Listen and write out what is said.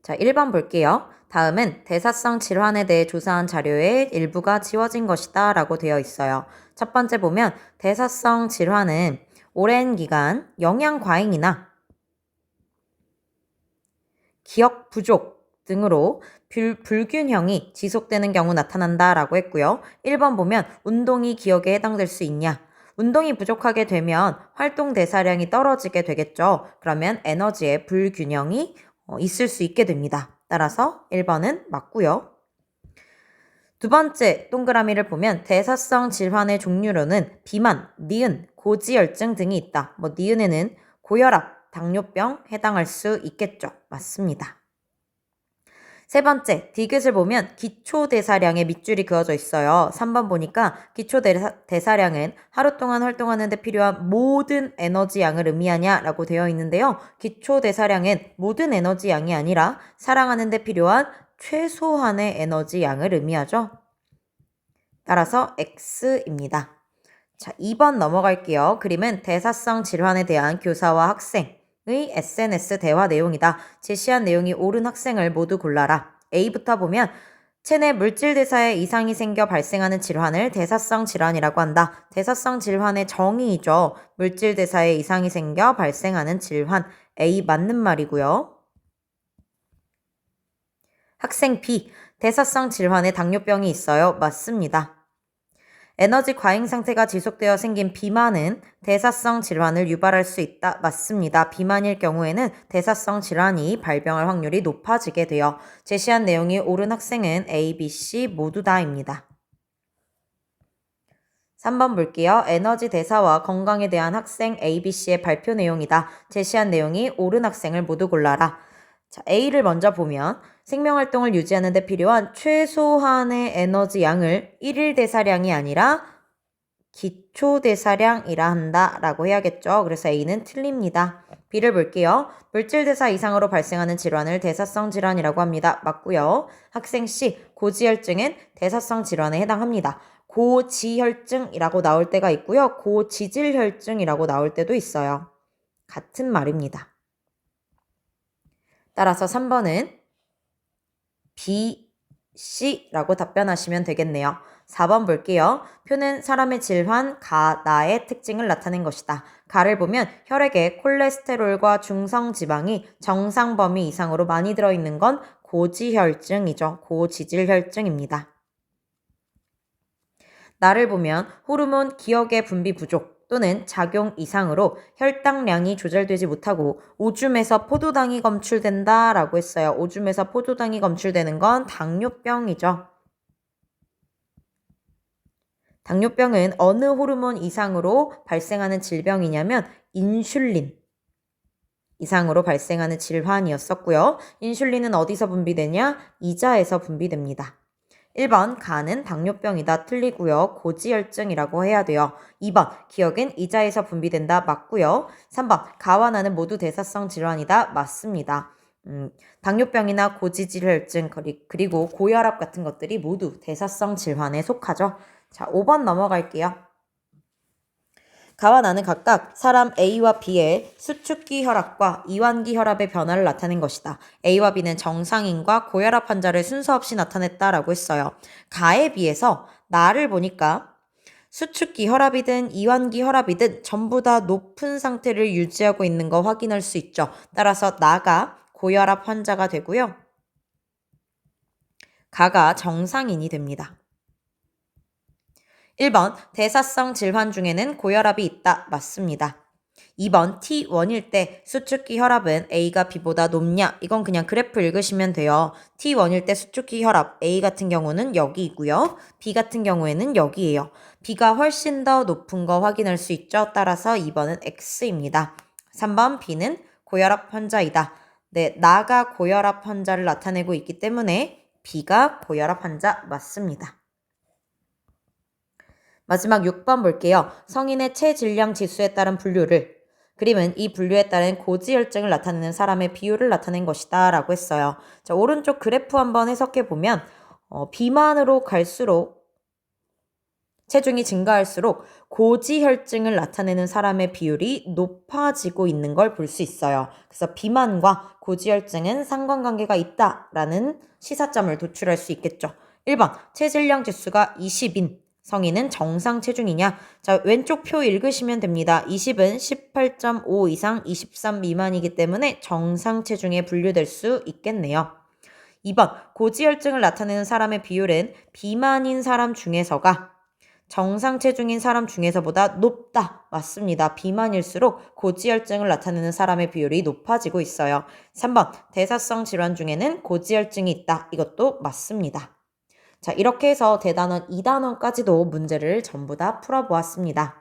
자, 1번 볼게요. 다음은 대사성 질환에 대해 조사한 자료의 일부가 지워진 것이다 라고 되어 있어요. 첫 번째 보면 대사성 질환은 오랜 기간 영양 과잉이나 기억 부족 등으로 불균형이 지속되는 경우 나타난다 라고 했고요. 1번 보면 운동이 기억에 해당될 수 있냐? 운동이 부족하게 되면 활동 대사량이 떨어지게 되겠죠. 그러면 에너지의 불균형이 있을 수 있게 됩니다. 따라서 1번은 맞고요. 두 번째 동그라미를 보면 대사성 질환의 종류로는 비만, 니은, 고지혈증 등이 있다. 니은에는 고혈압, 당뇨병 해당할 수 있겠죠. 맞습니다. 세 번째, 디귿을 보면 기초대사량의 밑줄이 그어져 있어요. 3번 보니까 기초대사량은 하루 동안 활동하는 데 필요한 모든 에너지 양을 의미하냐라고 되어 있는데요. 기초대사량은 모든 에너지 양이 아니라 살아가는 데 필요한 최소한의 에너지 양을 의미하죠. 따라서 X입니다. 자, 2번 넘어갈게요. 그림은 대사성 질환에 대한 교사와 학생의 SNS 대화 내용이다. 제시한 내용이 옳은 학생을 모두 골라라. A부터 보면 체내 물질 대사에 이상이 생겨 발생하는 질환을 대사성 질환이라고 한다. 대사성 질환의 정의이죠. 물질 대사에 이상이 생겨 발생하는 질환. A 맞는 말이고요. 학생 B, 대사성 질환에 당뇨병이 있어요. 맞습니다. 에너지 과잉 상태가 지속되어 생긴 비만은 대사성 질환을 유발할 수 있다. 맞습니다. 비만일 경우에는 대사성 질환이 발병할 확률이 높아지게 되어 제시한 내용이 옳은 학생은 A, B, C 모두 다입니다. 3번 볼게요. 에너지 대사와 건강에 대한 학생 A, B, C의 발표 내용이다. 제시한 내용이 옳은 학생을 모두 골라라. 자, A를 먼저 보면 생명활동을 유지하는 데 필요한 최소한의 에너지 양을 1일 대사량이 아니라 기초대사량이라 한다라고 해야겠죠. 그래서 A는 틀립니다. B를 볼게요. 물질대사 이상으로 발생하는 질환을 대사성 질환이라고 합니다. 맞고요. 학생 C, 고지혈증은 대사성 질환에 해당합니다. 고지혈증이라고 나올 때가 있고요. 고지질혈증이라고 나올 때도 있어요. 같은 말입니다. 따라서 3번은 B, C라고 답변하시면 되겠네요. 4번 볼게요. 표는 사람의 질환, 가, 나의 특징을 나타낸 것이다. 가를 보면 혈액에 콜레스테롤과 중성지방이 정상 범위 이상으로 많이 들어있는 건 고지혈증이죠. 고지질혈증입니다. 나를 보면 호르몬 기억의 분비 부족 또는 작용 이상으로 혈당량이 조절되지 못하고 오줌에서 포도당이 검출된다 라고 했어요. 오줌에서 포도당이 검출되는 건 당뇨병이죠. 당뇨병은 어느 호르몬 이상으로 발생하는 질병이냐면 인슐린 이상으로 발생하는 질환이었었고요. 인슐린은 어디서 분비되냐? 이자에서 분비됩니다. 1번 가는 당뇨병이다. 틀리고요. 고지혈증이라고 해야 돼요. 2번 기억은 이자에서 분비된다. 맞고요. 3번 가와 나는 모두 대사성 질환이다. 맞습니다. 당뇨병이나 고지질혈증 그리고 고혈압 같은 것들이 모두 대사성 질환에 속하죠. 자, 5번 넘어갈게요. 가와 나는 각각 사람 A와 B의 수축기 혈압과 이완기 혈압의 변화를 나타낸 것이다. A와 B는 정상인과 고혈압 환자를 순서 없이 나타냈다라고 했어요. 가에 비해서 나를 보니까 수축기 혈압이든 이완기 혈압이든 전부 다 높은 상태를 유지하고 있는 거 확인할 수 있죠. 따라서 나가 고혈압 환자가 되고요. 가가 정상인이 됩니다. 1번 대사성 질환 중에는 고혈압이 있다. 맞습니다. 2번 T1일 때 수축기 혈압은 A가 B보다 높냐? 이건 그냥 그래프 읽으시면 돼요. T1일 때 수축기 혈압 A 같은 경우는 여기 있고요. B 같은 경우에는 여기예요. B가 훨씬 더 높은 거 확인할 수 있죠. 따라서 2번은 X입니다. 3번 B는 고혈압 환자이다. 네, 나가 고혈압 환자를 나타내고 있기 때문에 B가 고혈압 환자 맞습니다. 마지막 6번 볼게요. 성인의 체질량 지수에 따른 분류를 그림은 이 분류에 따른 고지혈증을 나타내는 사람의 비율을 나타낸 것이다 라고 했어요. 자, 오른쪽 그래프 한번 해석해 보면 비만으로 갈수록 체중이 증가할수록 고지혈증을 나타내는 사람의 비율이 높아지고 있는 걸 볼 수 있어요. 그래서 비만과 고지혈증은 상관관계가 있다라는 시사점을 도출할 수 있겠죠. 1번, 체질량 지수가 20인 성인은 정상 체중이냐? 자, 왼쪽 표 읽으시면 됩니다. 20은 18.5 이상 23 미만이기 때문에 정상 체중에 분류될 수 있겠네요. 2번, 고지혈증을 나타내는 사람의 비율은 비만인 사람 중에서가 정상 체중인 사람 중에서보다 높다. 맞습니다. 비만일수록 고지혈증을 나타내는 사람의 비율이 높아지고 있어요. 3번, 대사성 질환 중에는 고지혈증이 있다. 이것도 맞습니다. 자, 이렇게 해서 대단원 2단원까지도 문제를 전부 다 풀어보았습니다.